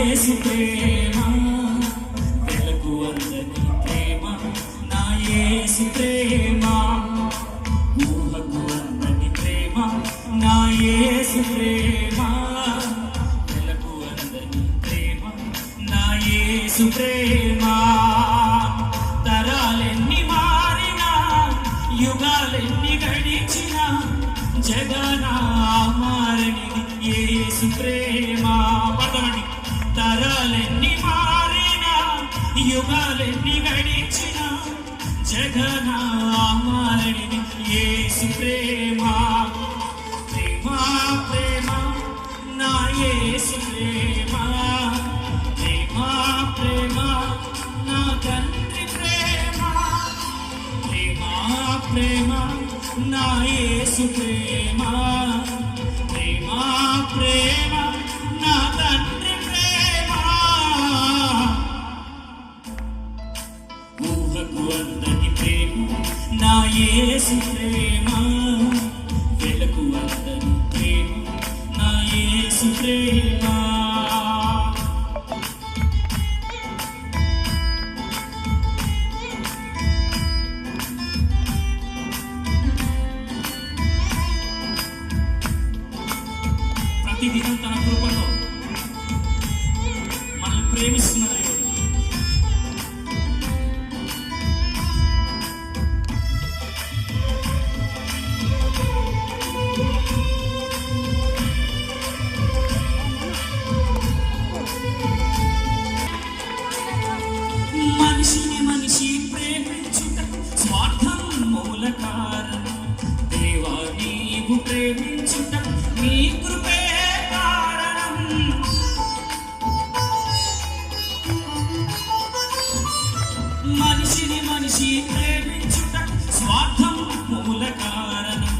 యేసు ప్రేమ వెలకు అందని ప్రేమ నా యేసు ప్రేమ ఊహకు అందని ప్రేమ నా యేసు ప్రేమ వెలకు అందని ప్రేమ నా యేసు ప్రేమ తరాలెన్ని మారినా యుగాలెన్ని గడిచినా జగనా మారని యేసు ప్రేమ పదమని తరాలెన్ని మారినా యుగాలెన్ని గడిచినా జగనా మారని యేసు ప్రేమ ప్రేమ ప్రేమ నా యేసు ప్రేమ ప్రేమ ప్రేమ నా తండ్రి ప్రేమ ప్రేమ ప్రేమ నా యేసు ప్రేమ ప్రేమ ప్రేమ నా తండ్రి ప్రేమ ఊహకు అందని ప్రేమ నా యేసు ప్రేమ వెలకు అందని ప్రేమ నా యేసు ప్రేమ ప్రతిదినం తన కృపతో మనల్ని ప్రేమిస్తున్న దేవుడు. మనిషిని మనిషి ప్రేమించుట స్వార్థం మూల కారణం. దేవా నీవు ప్రేమించుట నీ కృపే కారణం. మనిషిని మనిషి ప్రేమించుట స్వార్థం మూల కారణం.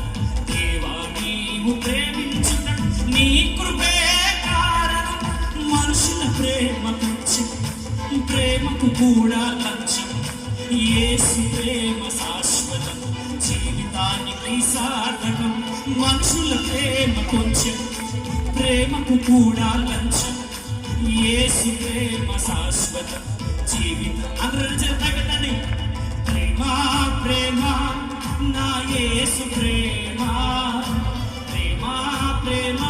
దేవా నీవు ప్రేమించుట నీ కృపే కారణం. మనుషుల ప్రేమ పిచ్చి ప్రేమకు కూడా లంచం. యేసు ప్రేమ శాశ్వతం జీవితానికి సార్థకం. మనుషుల ప్రేమ కొంచెం ప్రేమకు కూడా లంచం. యేసు ప్రేమ శాశ్వతం జీవితం అందరూ చెప్పగలని ప్రేమ ప్రేమ నా యేసు ప్రేమ ప్రేమ ప్రేమ